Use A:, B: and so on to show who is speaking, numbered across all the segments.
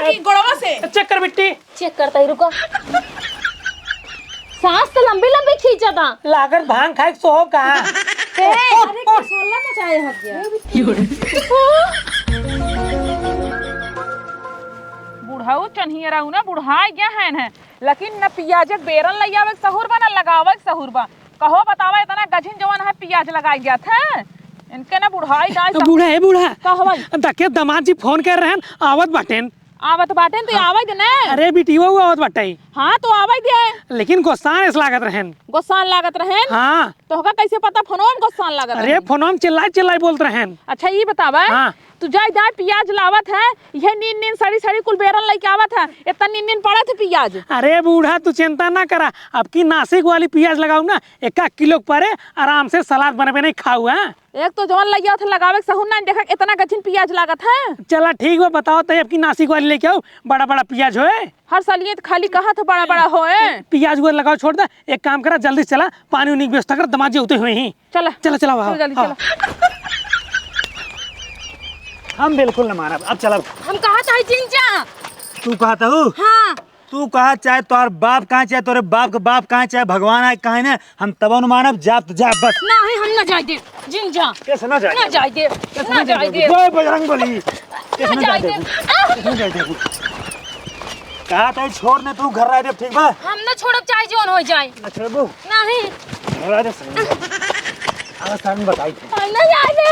A: की गोड़वा से
B: चेक कर बिट्टी।
C: चेक करता ही रुको। सांस तो लंबी लंबी खींचा था।
B: लागत भांग खाए सो का।
A: अरे कसोला मचाए हट गया। बुढ़ाऊ चन्हिया रहू ना बुढ़ा गया है लेकिन न पियाज बेरन लइयावे सहूर बा न लगावे सहूर बा। कहो बतावा इतना गझिन जवान है पियाज लगाई गया था इनके ना बुढ़ाई दाई
B: बूढ़ा है बूढ़ा
A: कहवा
B: देखिए दामाद जी फोन कर रहे हैं आवत बाटेन।
A: आवत बाटेन तो आवाज दे ना।
B: अरे बिटियो आवत बाटे।
A: हाँ तो आवाज दे
B: लेकिन गोस्तान इस लागत रहन।
A: गोसान लागत रहन।
B: हाँ
A: तो होगा कैसे पता फोनों में गोसान लागत
B: अरे फोनों में चिल्लाई चिल्लाई बोलते रहन।
A: अच्छा ये बतावा
B: हाँ।
A: तू जाय जाय पियाज लावत है ये नीन नीन सड़ी सड़ी कुल बेरन लेके आवत है इतना नीन नीन पड़ा थे पियाज।
B: अरे बूढ़ा तू चिंता ना करा अब की नासिक वाली पियाज लगाऊ ना 1 किलो परे आराम से सलाद बनबे नहीं खाऊ है।
A: एक तो जवान लगिया था लगावे सहून ना देखा इतना गचिन पियाज लागत है।
B: चला ठीक है बताओ तो अब की नासिक वाली लेके आओ बड़ा बड़ा पियाज होए।
A: हर साल ये खाली कहा था बड़ा बड़ा होए।
B: पियाज वो लगाओ छोड़ दे एक काम करा जल्दी चला पानी उनी की व्यवस्था कर दमाद जी होते हुए ही।
A: चला
B: चला चला वहाँ
A: जल्दी चला।
D: हम बिल्कुल न मानब अब चलब।
C: हम कहा चाहे जिंजा।
D: तू कहता हूँ
C: हाँ
D: तू कहा चाहे तोर बाप कहाँ चाहे तोरे बाप के बाप कहाँ चाहे भगवान आए कहाँ ना हम तब न मानब जा तो जा बस।
C: नहीं हम न जाए दे जिंजा
D: कैसे ना जाए
C: न जाए दे न जाए दे
D: जय बजरंग बली कैसे
C: न
D: ना
C: जाए
D: जाए
C: दे।
D: कैसे ना जाए कहा था छोड़ ने तू घर रह दे ठीक बा
C: हम न छोड़ब चाहे जोन हो जाए।
D: ना छोड़बू
C: नहीं
D: घर रह दे सही अवस्था में बताई थी।
C: हम न जाए दे।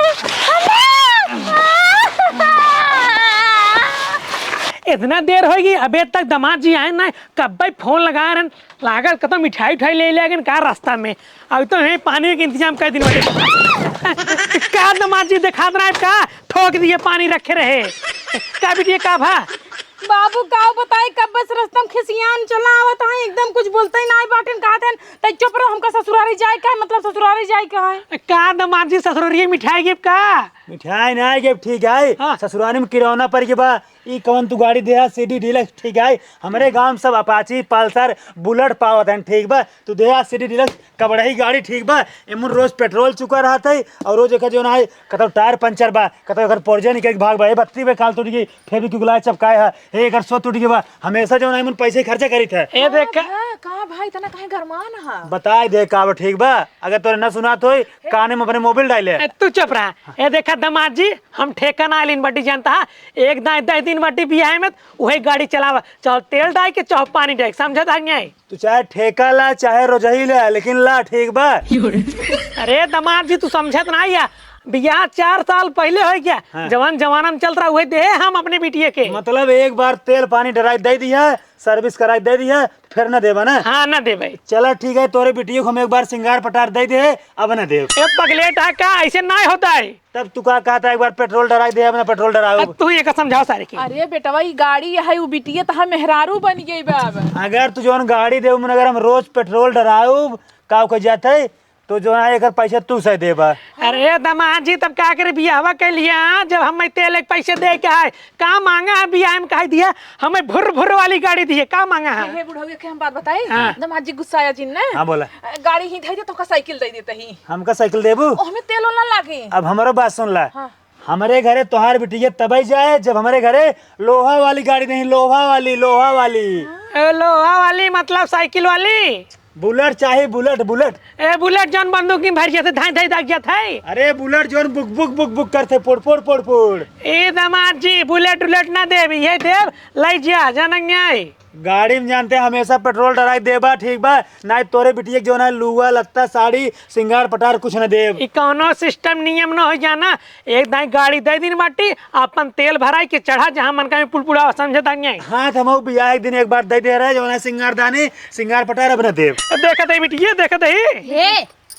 B: इतना देर होगी अबे तक दामाद जी आए ना कब भाई फोन लगा रहे हैं लागत कतो मिठाई उठाई ले लेकिन का रास्ता में अभी तो है पानी के इंतजाम कर दिन बटे। का दामाद जी दिखा रहा का ठोक दिए पानी रखे रहे का बिटिया का भा
A: बाबू का बताए कब बस रस्तम खिसियान चला आवत है एकदम कुछ बोलते ही ना बाटन कहते हैं तै चुप रहो हमका ससुरारी जाए का मतलब ससुरारी जाए का है।
B: का दामाद जी ससुरिये मिठाई गिफ्ट का
D: मिठाई ना आए ठीक है
B: हाँ।
D: ससुराली में किरौना पर के बा ई कौन तू गाड़ी दे सीडी डीलक्स ठीक है हमारे गांव में सब अपाची पल्सर बुलेट पावत हैं ठीक बा तू दे सीडी डीलक्स कबड़ही गाड़ी ठीक बा एमन रोज पेट्रोल चुका रहा था और रोज एक जो ना है कतो टायर पंचर बा कतो अगर पोर्जे निकल भाग बा ए बत्ती पे काल टूट गई फिर भी गुलाय चपकाए है ए अगर सो टूट गई बा हमेशा जो ना एमन पैसे खर्चा करी थे
B: ए देख
A: कहां भाई तना कहीं गरमान है
D: बताए दे का ठीक बा अगर तोरे न सुना तो काने में अपने मोबाइल डाले
B: तू चुप रहा ए देखा दामाद जी हम ठेका ना लिन बटी जानता एक दाई 10 बटी बियाह में वही गाड़ी चलावा चाहे तेल डाल के चाहे पानी डाल समझा था
D: तू चाहे ठेका ला चाहे रोजही ला लेकिन ला ठीक बा।
B: अरे दामाद जी तू समझत ना या बियाह 4 साल पहले हो गया
D: हाँ।
B: जवान जवाना में चल रहा हुए दे हम अपने बिटिया के
D: मतलब एक बार तेल पानी डराई दे दिया सर्विस कराई दे दिया फिर न देवा ना।
B: हाँ न दे भाई
D: चला ठीक है तोरे बिटिया को हम एक बार सिंगार पटार दे दे अब न दे
B: ए पगलेट का ऐसे ना होता है
D: तब तू का कहता एक बार पेट्रोल डराई दे अब न पेट्रोल डराओ।
B: अब तू ये समझाओ सारे की
A: अरे बेटा भाई गाड़ी है वो बिटिया तो मेहरारू बन गई बाब।
D: अगर तू जो गाड़ी दे अगर हम रोज पेट्रोल डराओ का को जाते तो जो है अगर पैसा तू से देबा।
B: अरे दामाद जी तब क्या करे बियाहवा के लिए जब हमें तेल एक पैसे दे के है का मांगा है बियाह में कह दिया हमें भुर भुर वाली गाड़ी दी है का मांगा है।
A: हे बुढ़ऊ के हम बात बताए
B: हाँ।
A: दमाद जी गुस्सा आया जिन ने
D: हाँ बोला
A: गाड़ी ही दे दे तो का साइकिल दे देते ही
D: हमका साइकिल देबू
A: हमें तेल ना लागे।
D: अब हमारा बात सुन ला
A: हाँ।
D: हमारे घरे तोहार बिटिया तबई जाए जब हमारे घरे लोहा वाली गाड़ी नहीं लोहा वाली
B: लोहा वाली मतलब साइकिल वाली
D: बुलेट चाहे बुलेट
B: ए बुलेट जौन बंदूक की भर जाते धाई धाई दाग जाता है।
D: अरे बुलेट जोन बुक करते पोड़
B: ए दामाद जी बुलेट उलेट ना देव ये देव लाई जा जानंगे
D: गाड़ी में जानते हमेशा पेट्रोल डराई देबा ठीक बा ना तोरे बिटिया जो ना लुआ लगता साड़ी सिंगार पटार कुछ न देव
B: ई कौनो सिस्टम नियम न हो जाना एक दाई गाड़ी दे दिन बाटी अपन तेल भराई के चढ़ा जहाँ मन का पुलपुड़ा समझे दांगे
D: हाँ हम बियाह एक दिन एक बार दे रहे जो ना सिंगार दानी सिंगार पटार अब न देव
B: देखत है बिटिया देखत है
C: हे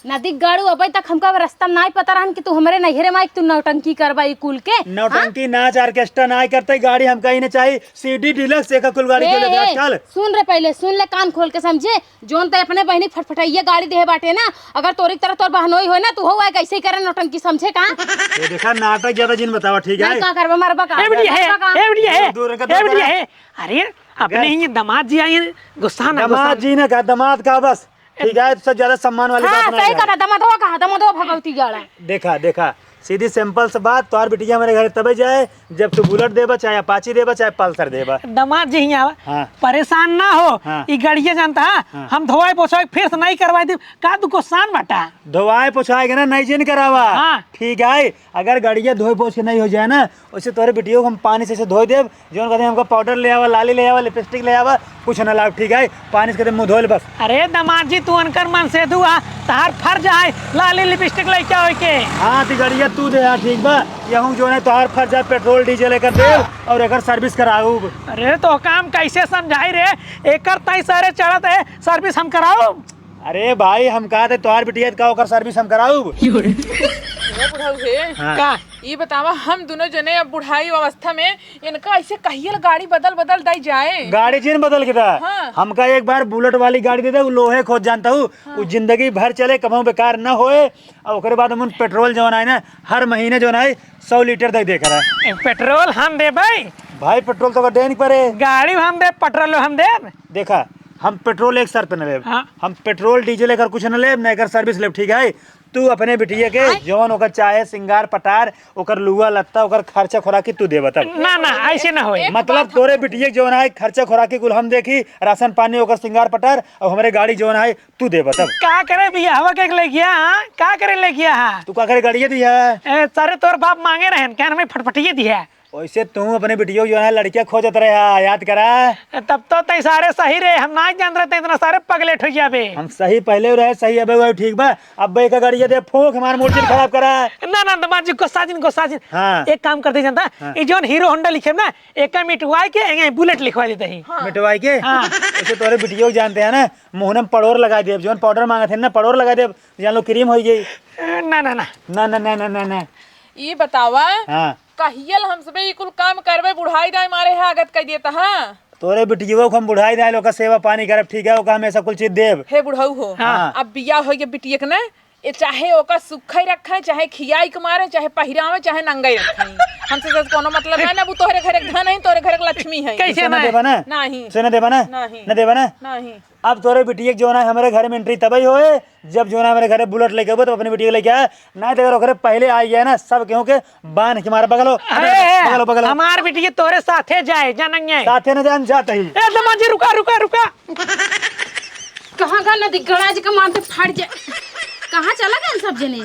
C: नदी गाड़ू अबे तक हमका रास्ता ना पता रहन कि तू हमरे नहिरे माइक तू नौटंकी करवाई कुल के
D: नौटंकी नाच ऑर्केस्ट्रा ना करते गाड़ी हम कहीं न चाहिए सीडी डीलक्स एक कुल गाड़ी के लिए चल
C: सुन रे पहले सुन ले कान खोल के समझे जोन ते अपने बहनी फटफटाइए गाड़ी दे बाटे ना अगर तोरी तरह तोर बहनोई हो ना तू हो कैसे ही करे नौटंकी समझे का
D: ये देखा नाटक ज्यादा जिन बतावा ठीक है
C: का करबा मारबा का
B: ए बिटिया है ए बिटिया है
D: दूर का
B: ए बिटिया है अरे अपने ही दामाद जी आई गुस्सा ना
D: दामाद जी ने कहा दामाद का बस ठीक है सबसे ज्यादा सम्मान वाली
C: हां
D: बात
C: सही
D: ना
C: कहा दमदवा भगवती गाड़ा
D: देखा सीधी सिंपल सी बात, तोहार बिटिया मेरे घर तबे जाए जब तू बुलेट देबा, चाहे अपाची देबा, चाहे पल्सर देबा।
B: दामाद जी यहाँ
D: हाँ।
B: परेशान ना हो।
D: हाँ।
B: ई गड़िया जानता
D: हाँ।
B: हम धोवाई पोछाई फिर से नहीं करवाई दी का तू को सान बाटा।
D: धोवाए पोछाएगा ना, नहीं जिन करावा।
B: हाँ।
D: ठीक है, अगर गड़िया धोए पोछ के नहीं हो जाए ना, उससे तोरे बिटियों को हम पानी से धो देव। जो कहते हैं हमको पाउडर ले आवा, लाली ले आवा, लिपस्टिक ले आवा, कुछ ना लाभ। ठीक है, पानी से कहते मुँह धोल बस।
B: अरे दामाद जी तू अनकर मन से दुआ तहार फर्ज है लाली लिपस्टिक लेके आओ के।
D: हाँ तो गड़िया तू दे यार, ठीक बा। यहूँ जो है तोहार फर्ज है पेट्रोल डीजल लेकर दे और एक सर्विस कराऊ।
B: अरे तो काम कैसे समझाई रे, एकर तई सारे चढ़त है सर्विस हम कराओ।
D: अरे भाई हम कहा थे तोहार बिटिया का ओकर सर्विस हम कराऊ।
A: वो बुढ़ऊ है
D: हाँ।
B: का
A: ये बतावा, हम दोनों जने अब बुढ़ाई अवस्था में इनका ऐसे कहियल गाड़ी बदल बदल दई जाए।
D: गाड़ी जिन बदल के था।
A: हाँ।
D: हमका एक बार बुलेट वाली गाड़ी दे दे, वो लोहे खोद जानता हूँ। वो जिंदगी भर चले, कभी बेकार न होए। और ओकरे बाद हम पेट्रोल जो है ना, हर महीने जो है 100 लीटर तक देकर है।
B: पेट्रोल हम दे भाई,
D: भाई पेट्रोल तो देने पड़े।
B: गाड़ी हम दे, पेट्रोल हम दे।
D: देखा, हम पेट्रोल एक शर्त न लेब।
B: हाँ।
D: हम पेट्रोल डीजल लेकर कुछ न लेब, न एकर सर्विस लेब। ठीक है, तू अपने बिटिया के जवन ओकर चाहे सिंगार पटार, ओकर लुआ लत्ता, ओकर खर्चा खोराकी तू दे बता।
B: ना ना ऐसे ना होए।
D: मतलब तोरे बिटिया के जवन है खर्चा खोराकी कुल हम देखी, राशन पानी ओकर सिंगार पटार, और हमारे गाड़ी जवन है तू दे बता।
B: का करे भैया हवा के ले गया? हाँ का करे ले गया? हाँ
D: तू का करे गाड़िया दी है?
B: सारे तोर बाप मांगे रहन क्या हमें फटफटिए दिया।
D: वैसे तू अपने बिटिया जो है लड़कियां खोजत रहे, याद करा।
B: तब तो तई सारे सही रे, हम ना जान रहे थे इतना सारे पगलेट हो जाबे।
D: हम सही पहले रहे, सही अबे हुआ, ठीक बा। अब का गाड़िया दे फूक हमार मोटर खराब करा।
B: ना ना दमाद जी गुस्सा जिन
D: हाँ।
B: एक काम करते जानता
D: हाँ।
B: ये जोन हीरो होंडा लिखे ना, एक का मिटवाई के एक बुलेट लिखवा देते ही।
D: मिटवाई के।
B: हाँ।
D: वैसे तोरे बिटिया को जानते हैं ना, मुंह में पड़ोर लगा दे, जोन पाउडर मांगे थे ना पड़ोर लगा दे, जान लो क्रीम हो गई।
B: ना ना ना
D: ना ना ना ना ना ना।
A: ये बतावा,
D: हाँ।
A: कहियल हम सबे ये कुल काम करवे, बुढ़ाई दाई मारे है आगत कह देता। हाँ
D: तोरे बिटिया को हम बुढ़ाई दे, लोग का सेवा पानी करब। ठीक है, ओका हमेशा कुल चीज देव।
A: हे बुढ़ऊ हो।
D: हाँ।
A: अब बिया हो गया बिटिया के ना, ये चाहे ओका सुखा ही रखा है, चाहे खियाई के मारे, चाहे पहिरावे, चाहे नंगाई रखा है। हमसे तो कोनो मतलब है ना, वो तोहरे घरे धन है, तोहरे घरे लक्ष्मी है।
B: कैसे
D: ना
B: ना
D: देवा ना?
A: नहीं
D: से ना देवा ना?
A: नहीं।
D: ना देवा ना?
A: नहीं।
D: अब तोरे बिटिया जो है हमारे घर में एंट्री तभी होए जब जो है हमारे घर बुलेट लेके तो अपने बिटिया लेके आए। नहीं तो अगर पहले आ गया ना, सब क्यों के बांध के मारा बगलो बगलो बगलो।
B: हमार बेटी तोरे साथे जाए जानंगे
D: साथे न जान जाता ही।
B: ए दमाद जी रुका रुका रुका।
C: कहाँ का नदी गड़ा जी का मारते फट जाए। कहाँ चला गए सब जने?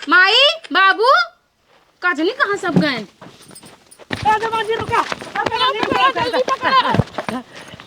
C: माई बाबू काजनी कहाँ सब गए?
B: ए दमाद जी रुका।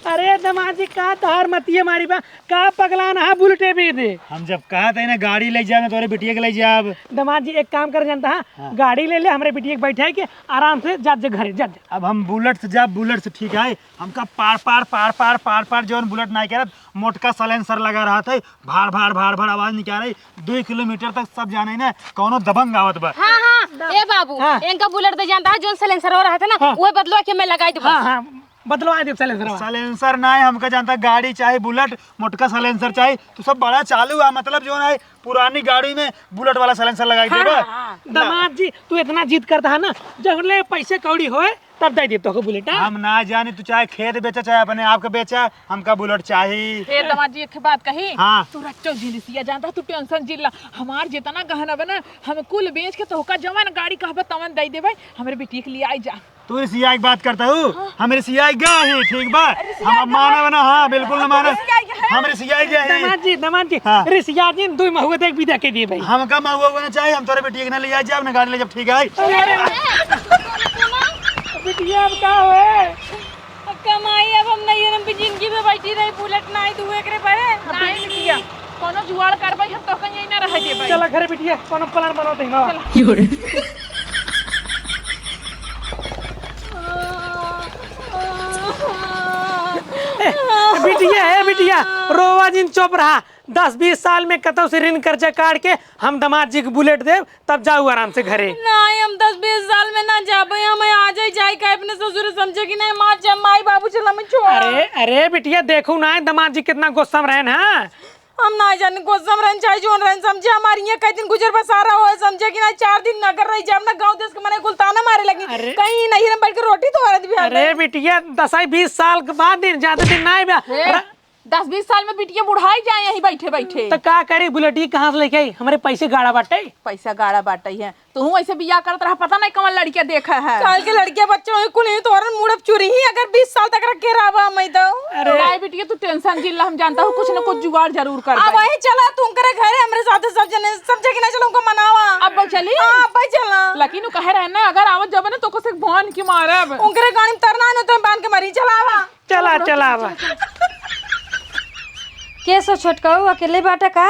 B: अरे दमाद जी का तार मतिये मारी बा का पगला ना बुलेटे भी दे।
D: हम जब कहा था ना गाड़ी ले जाए तोरे बिटिया के ले जाब।
B: दमाद जी एक काम कर जानता है, गाड़ी ले ले हमारे बिटिया के बैठा के आराम से जा घरे जा।
D: अब हम बुलेट से जाब, बुलेट से ठीक है। हमका पार पार पार पार पार पार जो बुलेट नहीं कह रहा, मोटका सलेंसर लगा रहा था, भाड़ भाड़ भाड़ भाड़ आवाज निकाल रही। 2 किलोमीटर तक सब जाने ना कौनो दबंग आवत बा।
C: हाँ हाँ ए बाबू
B: हाँ।
C: इनका बुलेट दे जानता है, जो सलेंसर हो रहा था ना, वो बदलवा के मैं लगाई दूँ।
B: हाँ हाँ बदलवा दे सलेंसर।
D: सलेंसर ना है हमका जानता, गाड़ी चाहे बुलेट, मोटका सलेंसर चाहे तो सब बड़ा चालू है। मतलब जो है पुरानी गाड़ी में बुलेट वाला सलेंसर लगाई देबा।
B: दमाद जी तू इतना जिद करता है ना, जब ले पैसे कौड़ी होए तब दे दे तो को बुलेट।
D: हम ना जाने तू चाहे खेत बेचा चाहे अपने आप का बेचा, हमका बुलेट चाहिए।
A: हे दमाद जी एक बात कही।
D: हाँ।
A: तू रच्चो जिलिसिया जानता, तू टेंशन जिल्ला। हमार जितना गहना बना हम कुल बेच के तोहका जवन गाड़ी कहबे तवन दे देबे। हमरे बेटी के लिए आई जा।
D: तू सिया की बात करता हूँ, हमारे सिया गया है। ठीक बा, हम माना बना। हाँ बिल्कुल न माना, हमारे सिया गया है।
B: दमाद जी
D: हाँ।
B: रिसिया जी 2 महुआ देख विदा के दिए भाई।
D: हम का महुआ होना चाहिए, हम तोरे बेटी के ना ले जाए अपने गाड़ी ले जब। ठीक है
B: बिटिया अब का होए?
C: कमाई अब हम नहीं हम जिंदगी में बैठी रही, बुलेट नहीं दुए करे पड़े
A: नहीं लिया कोनो जुगाड़ करबै, हम तो कहीं ना रह जेबै।
B: चला घरे बिटिया कोनो प्लान बनाओ दे ना। बिटिया है बिटिया रोवा जिन चुप रहा। 10-20 साल में कतौ से ऋण कर्जा काट के हम दमाद जी के बुलेट देव, तब जाऊ आराम से घरे।
C: नहीं हम 10-20 साल में ना जाबे, हमें आ जाए का अपने ससुर समझे कि नहीं माँ माई बाबू चला मैं छोड़।
B: अरे अरे बिटिया देखू ना दमाद जी कितना गुस्सा में रहन। हाँ
C: हम ना जाने गोसम रहन चाहे जोन रहन, समझे हमारी ये कई दिन गुजर बसारा हो, समझे कि ना 4 दिन नगर रही जब ना गांव देश के मने गुलताना मारे लगी। कहीं नहीं हम बैठ के रोटी तो औरत भी।
B: अरे बिटिया 10-20 साल के बाद दिन ज्यादा दिन नहीं बा।
A: 10-20 साल में बिटिया बुढ़ाई जाए यहीं बैठे बैठे।
B: तो का करी बुलेटी कहाँ से लेके आई? हमारे पैसे गाड़ा बाटे।
A: पैसा गाड़ा बाटे है तू ऐसे बियाह करत रहा, पता नहीं कौन लड़किया देखा है।
C: काल के लड़के बच्चों ही कुल तोरन मुड़प चुरी ही अगर 20 साल तक रखे रहा मैं तो।
A: अरे बिटिया तू टेंशन जिल्ला, हम जानता हूँ कुछ न कुछ जुगाड़ जरूर कर।
C: अब वही चला तुम करे घरे हमरे साथ सब जने सब जगह ना चलो उनको मनावा।
A: अब चली
C: हां भाई चलना।
A: लेकिन कहे रहे ना अगर आवत जब ना तो को से भान की मारब।
C: उनकरे गाड़ी में तरना न तो बांध के मरी चलावा।
B: चला चला
E: के सो छोटकाऊ अकेले बाटा का?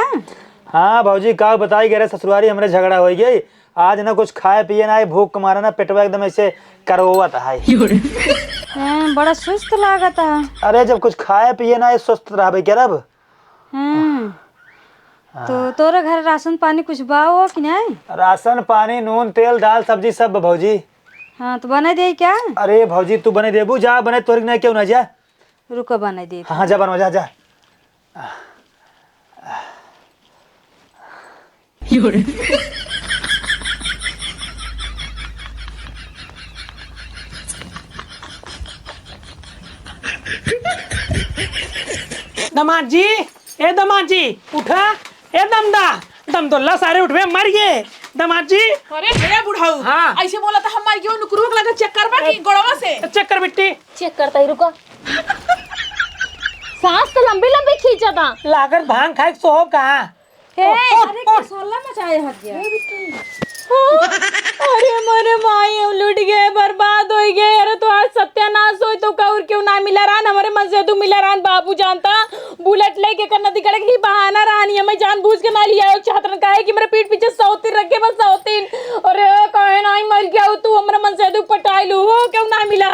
D: हाँ भौजी का बताई गए ससुरारी हमरे झगड़ा हो गई। आज ना कुछ खाए पिए ना भूख के मारा ना पेटवा एकदम ऐसे करवत है।
E: बड़ा सुस्त लागत है।
D: अरे जब कुछ खाए पिए ना स्वस्थ रह क्या रब।
E: तो तोरे घर राशन पानी कुछ बाओ कि नहीं?
D: राशन पानी नून तेल दाल सब्जी सब भौजी।
E: हाँ तो बना दे क्या?
D: अरे भौजी तू बने देबू जा बने तोर नहीं क्यों ना जा।
E: रुको बना दे।
D: हाँ जा बनवा जा जा।
B: दमाद जी, ए दमाद जी उठा। ए दमदुल्ला सारे उठवे मर गए। दमाद जी
A: अरे भैया बुढ़ाऊ
B: हाँ।
A: ऐसे बोला था हमारी क्यों नुकरूक लगा चेक करबा की गोड़वा से।
B: चेक कर बिट्टी।
C: चेक करता ही रुको। सांस तो लंबी लंबी खींचा था।
B: लागत भांग खाए सो कहाँ?
E: अरे क्या सोलह मचाए हट गया।
C: अरे हमारे माई लुट गए बर्बाद हो गए। अरे तो आज सत्यानाश हो तो कौर क्यों ना मिला रान हमारे मन से तू मिला रान बाबू जानता बुलेट लेके कर नदी कड़क नहीं बहाना रानी है। मैं जानबूझ के ना लिया चाहत का है कि मेरे पीठ पीछे सौतीन रखे बस सौतीन। अरे कहे ना मर गया तू हमारे मन से तू पटाई लू क्यों ना मिला।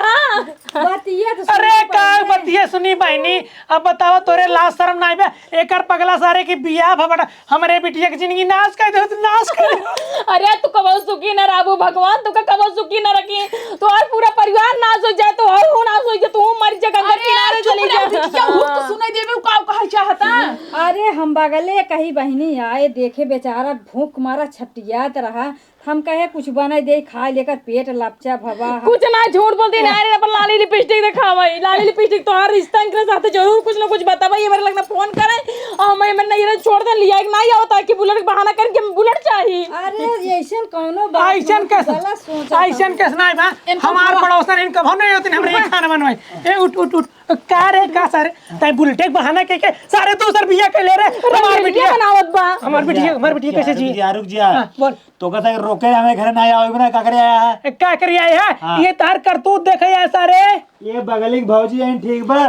E: बतिया तो
B: अरे का बतिया सुनी बहनी। अब बताओ तोरे लाज शर्म नहीं बे एकर पगला सारे की बियाह भबड़ा हमरे बिटिया की जिंदगी नाश कर दे नाश कर।
C: अरे तू कबो सुखी न राबू भगवान तू का कबो सुखी न रखी तो और पूरा परिवार नाश हो जाए तो और हूं नाश हो जाए तू मर जा गंगा किनारे चली जा।
A: बिटिया हुक तो सुनाई देवे का कहा चाहता।
E: अरे हम बगले कही बहनी आए देखे बेचारा भूख मारा छटियात रहा। हम कहे कुछ बना दे खा लेकर पेट लपचा भवा।
C: कुछ ना झूठ बोलती ना अरे पर लाली लिपस्टिक दिखावई लाली लिपस्टिक तो हर रिश्ता इनके साथ जरूर कुछ ना कुछ बतावई। मेरे लगना फोन करे और मैं नहीं छोड़ दे लिया नहीं आवता कि बुलेट का बहाना करके बुलेट चाहिए।
E: अरे ऐसन कोनो बात
B: ऐसन कैसे नहीं बा हमार पड़ोसन इन कभो नहीं होती हमरे खाना बनवाई। ए उठ उठ उठ का रे का सारे तय बुलेट बहाना के सारे तो सर बिया के ले रे हमार बिटिया
C: बनावत बा
B: हमार बिटिया कैसे जी
D: रुक जा
B: बोल
D: तो कहता है रोके हमें घर ना आया ना का करे आया है।
B: क्या करिए है ये तार करतूत देखे है सारे।
D: ये बगली के भौजी हैं ठीक बा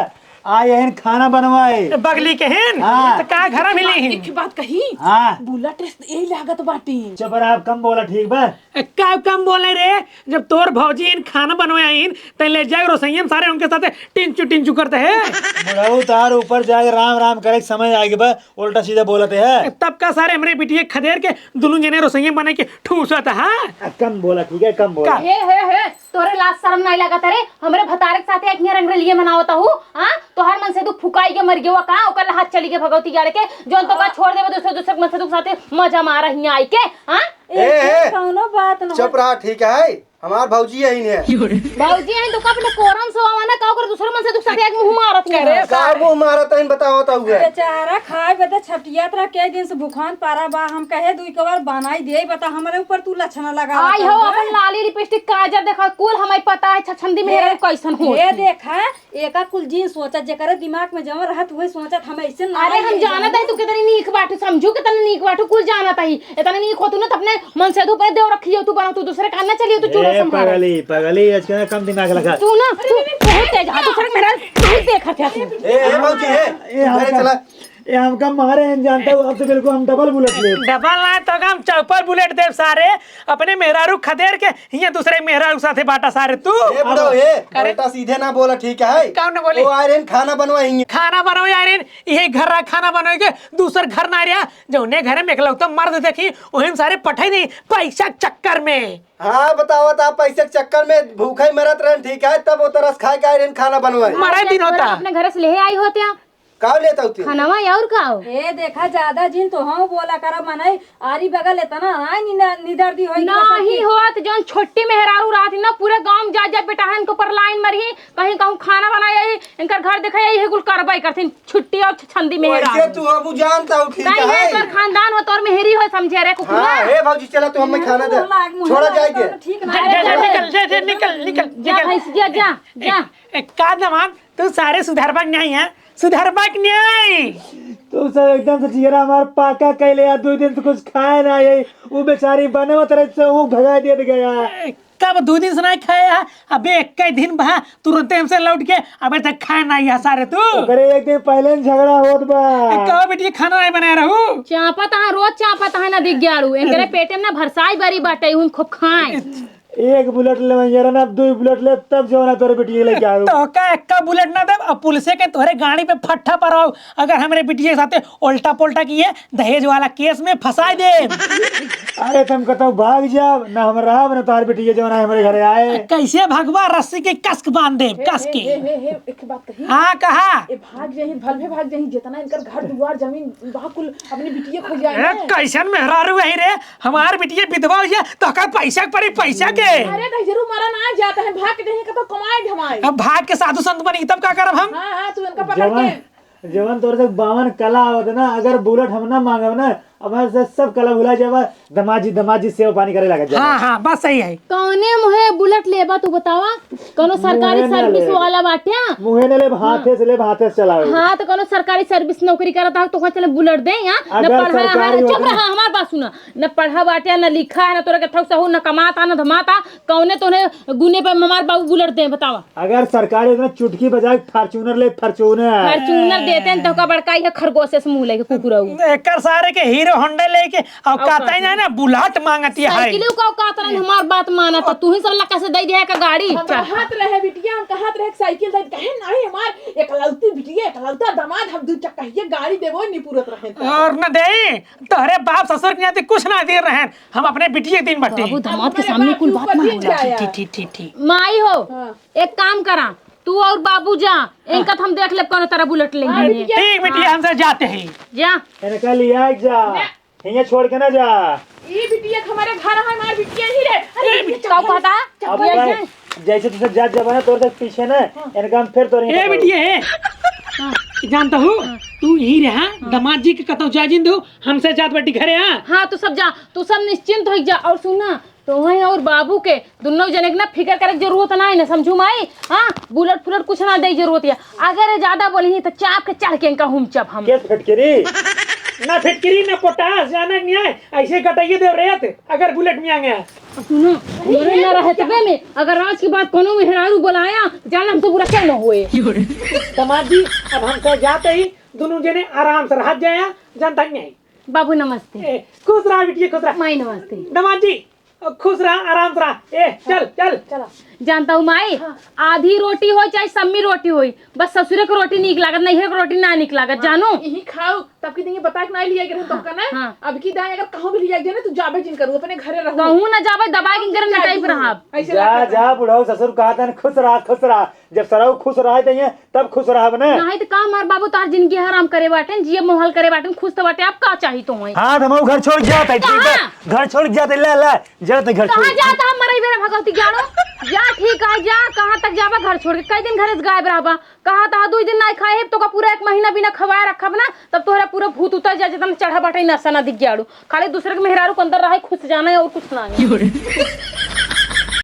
D: आए हैं खाना बनवाए
B: बगली के हैं
D: हाँ।
B: तो का घर मिली हैं
A: एक बात कही
D: हाँ
A: बुलेट यही लागत बाटी।
D: चुप रहा आप कम बोला ठीक बा।
B: का कम बोले रे जब तोर भौजी इन खाना बनवाया इन तो ले जाए रसोईया सारे उनके साथ टिंचू करते हैं।
D: बुढ़ाऊ तार ऊपर जाके राम राम करे समय आएगी बा उल्टा सीधा बोलते है।
B: तब का सारे हमारे बिटिया खदेर के दोनों जने रसोईया बना के ठूसत है।
D: कम बोला ठीक है कम बोला।
C: हे तोरे लाज शर्म नहीं लगत रे हमरे भतारे के साथे एक रंग लिए मनावता हूं। हां तो हर मन से तू फुकाई के मर गयो का ओकर हाथ चली के भगवती गाड़ के जोन तो का छोड़ देबे दूसरे मन से तू साथे मजा मार रही आई के। हां
E: कोनो बात न
F: चुप रहा ठीक है हमार भौजी यही है।
C: भौजी है तो अपने कोरम से आवाना का ओकर दूसरे मन से तू साथे एक मुंह मारत करे
F: साहब वो मारा तइन बताओ तो हुए
E: बेचारा खाए बता छटियात रह के दिन से भूखान पारा बा। हम कहे दुई कबार बनाई दे बता हमारे ऊपर तू लक्षण लगा
C: आई हो अपन लाली लिपस्टिक काजर देखा कुल हमें पता है छछंदी मेरा कैसन हो
E: ये देखा एका कुल जीन सोचा जेकर दिमाग में जमा रहत वही सोचत हम ऐसे ना।
C: अरे हम जानत है तू कितनी नीक बाटू समझू कितनी नीक बाटू कुल जानत है इतनी नीक हो तू ना अपने मन से तू पे देव रखियो तू बना तू दूसरे कान ना चलियो तू चूड़ा संभाल
D: पगली आज के कम दिमाग लगा
C: तू ना तू बहुत तेज हाथ दूसरे मेरा तू देखा क्या तू
F: ए भौजी है घरे चला
D: ये हमका मारे हैं जानता हूँ अब तो बिल्कुल हम डबल बुलेट ले
B: डबल ना तो हम चौपर बुलेट देव सारे अपने मेहरारू खदेर के ये दूसरे मेहरारू साथे बाटा सारे तू
F: ए बुढ़ो ए बेटा सीधे ना बोला ठीक है
B: कौन बोले
F: वो आयरन खाना बनवाएंगे
B: खाना बनाओ यार ये घर रहा खाना बनाओगे दूसर घर ना रहा जो ने घर में एकलौता मर्द देखी वही सारे पठाई नहीं पैसा चक्कर में।
F: हाँ बताओ आप पैसे के चक्कर में भूखा ही मरत रहे ठीक है तब वो तरस खाए के आयरन खाना बनवाए
B: मरा दिन होता
C: अपने घर से ले आई होते आप
F: का लेता होती
C: खानावा और का हो
E: ए देखा ज्यादा जिन तो हम बोला करा मने आरी बगल लेता ना निदर दी होई
C: नहीं होत जौन छोटी मेहरारू रात ना पूरे गांव जा जा बेटा हन को पर लाइन मरही कहीं कहूं खाना बनाई इनकर घर देखा यही कुल करबई करथिन छुट्टी और छंदी मेहरारू
F: वैसे तू अब जानता हो ठीक
C: नहीं
F: है
C: एकर खानदान हो तोर मेहरी हो समझे रे कुकुरा
F: हां हे भौजी चला तू हमें खाना दे छोड़ा जाए दे
E: ठीक
B: जा,
E: ना
B: जा, जा, निकल निकल निकल
C: जा भैंस जा जा जा
B: का दमाद तू सारे सुधारबाक नहीं है सुधारबाक नहीं।
D: तू सब एकदम से चेहरा हमार पाका कैले या 2 दिन से कुछ खाए ना ये वो बेचारी बने वो तरह से वो भगा दे गया।
B: कब 2 दिन से नहीं खाया अबे एक दिन बहा तुरंत हमसे लौट के अबे तक खाए नहीं है सारे तू
D: अरे एक दिन पहले झगड़ा होत बा
B: कब बेटी खाना नहीं बनाए रहू
C: चापत है रोज चापत है ना दिख गयाड़ू इनकरे पेटे में ना भरसाई बारी बाटे हुन खूब खाए
D: एक बुलेट ले यार ना 2 बुलेट ले तब जो ना तोरे बेटी लेके आऊ
B: तो का एक का बुलेट ना दे अब पुलिस के तोहरे गाड़ी पे फट्टा पर आओ अगर हमारे बिटिया के साथे उल्टा पुल्टा किए दहेज वाला केस में फंसा दे।
D: अरे तुम कहता भाग जाओ ना हम रहा ना तुम्हारी बेटी जो ना हमारे घरे आए
B: कैसे भगवा रस्सी के कसक बांध दे कस के
A: एक बात कही
B: हाँ कहा
A: ए भाग जही भलभे भाग जही जितना इनकर घर दुआर जमीन बाकुल अपनी बिटिया खो
B: ए,
A: जाए
B: कैसन मेहरारू है रे हमार बिटिया विधवा हो जाए तो का पैसा पड़ी पैसा के
A: अरे तो जरूर मरा ना जाता है भाग के जही का तो कमाए धमाए
B: अब भाग के साधु संत बनी तब का करब हम
A: हां हां तू इनका पकड़
D: जवान
A: के
D: जवान तोरे से 52 कला आवत ना अगर बुलेट हम ना मांगब ना हमारे से सब कला भुला जावा दमाजी सेवा पानी करे लगा जा
B: हाँ हाँ बस सही है
C: कौने मुहे बुलेट लेबा तू बतावा कोनो सरकारी
D: मुहे ना
C: सर्विस
D: ले।
C: वाला बाटे
D: मुहे ने ले हाथे से चलावे
C: हाँ तो कोनो सरकारी सर्विस नौकरी करता हो तो वहाँ चले बुलेट दे यहाँ न
D: अगर
C: पढ़ा
D: सरकारी
C: है चुप
D: होता-
C: रहा हमार बात सुना न पढ़ा बाटे न लिखा है न तोरा के ठोक सहू न कमाता न धमाता कौने तोने गुने पे हमार बाबू बुलेट दे बतावा
D: अगर सरकारी होता ना चुटकी बजाए फॉर्च्यूनर ले फॉर्च्यूनर
C: फॉर्च्यूनर देते हैं तो का बड़काई है खरगोश से मुंह लेके कुकुरऊ
B: एकर सारे के हीरो होंडा लेके और कहता ही नहीं ना बुलेट मांगती है
C: साइकिल का औकात रहा हमार बात माना तो तू ही सब लका से दे दिया का गाड़ी
A: हम कहत रहे बिटिया हम कहत रहे साइकिल दे कहे नहीं हमार एकलौती बिटिया एकलौता दामाद हम 2 चक्का ये गाड़ी देबो नहीं पूरत रहे
B: और न दे तोहरे बाप ससुर के यहाँ कुछ ना दे रहे हैं हम अपने बिटिया के दिन बटे
C: बाबू दामाद के सामने कुल बात मान
B: ठीक ठीक ठीक ठीक
C: माई हो एक काम करा तू और बाबू जा इनका तो हम देख ले कौन तरह बुलेट लेंगे
B: ठीक बिटिया हमसे जाते हैं
C: जा
D: इनका लिया जा यहाँ छोड़ के ना जा
A: ये बिटिया हमारे घर है हमार बिटिया नहीं रे अरे
C: का कहता
D: अब भाई, जैसे तुझे जात जब ना तोर तक पीछे ना इनका हम फिर तोरे
B: ए बिटिया है जानता हूँ तू यही रहा दामाद जी के कतौ जाजिंद हो हमसे जात बटी घरे हाँ
C: हाँ तू सब जा तू सब निश्चिंत हो जा और सुना तो वही और बाबू के दोनों जने के ना फिकर करे की जरूरत ना है ना समझू माई हाँ बुलेट फुलेट कुछ ना दे जरूरत है अगर ज्यादा बोली तो चाप के चढ़ के इनका हम चप हम
D: केस फटकेरी
B: ना फिटकरी ना पोटास जाना नहीं है ऐसे कटाइए दे रेत अगर बुलेट में आ गया
C: सुनो हमारे ना रहे तबे में अगर आज की बात कोनो में हेरारू बुलाया जान हम तो बुरा क्या न हुए
B: दामाद जी अब हमसे जाते ही दोनों जने आराम से रह जाया जानता ही नहीं
C: बाबू नमस्ते
B: ए, खुश रहा बिटिया खुश रहा
C: माई नमस्ते
B: दामाद जी खुश रहा आराम से रहा ए चल चल
A: चला
C: जानता हूँ माई आधी रोटी हो चाहे सम्मी रोटी हो बस ससुरे को रोटी निक लागत नहीं है रोटी ना निक लागत जानो
A: यही खाओ तब की देंगे बता के नहीं लिया गिरहन तो करना
C: हाँ।
A: अब की दाएं अगर कहूं भी लिया गया ना तू जाबे जिन करू अपने घरे रहो
C: कहूँ ना जाबे दबाई के गरम टाइप रहा
A: ऐसे
D: जा जा बुढ़ाओ ससुर कहा था खुश रहा जब सराव खुश रहा है तब खुश रहा बने
C: नहीं तो काम हमार बाबू तार जिंदगी हराम करे बाटे जिये मोहल करे बाटे खुश तो बाटे आप का चाहिए तो वही
D: हाँ हम घर छोड़ जाता है ठीक है घर छोड़ जाते ला ला जाते घर छोड़
C: कहाँ जाता हम मरई बेरा भगवती जानो जा ठीक है जा कहाँ तक जाबा घर छोड़ के कई दिन घरे से गायब रहबा कहा था 2 दिन नहीं खाए तो का पूरा 1 महीना बिना खवाए रखब ना तब तोहरा पूरा भूत उतर जा जतन चढ़ा बाटे नशा ना दिख गयाड़ू खाली दूसरे के मेहरारू के अंदर रहे खुश जाना है और कुछ ना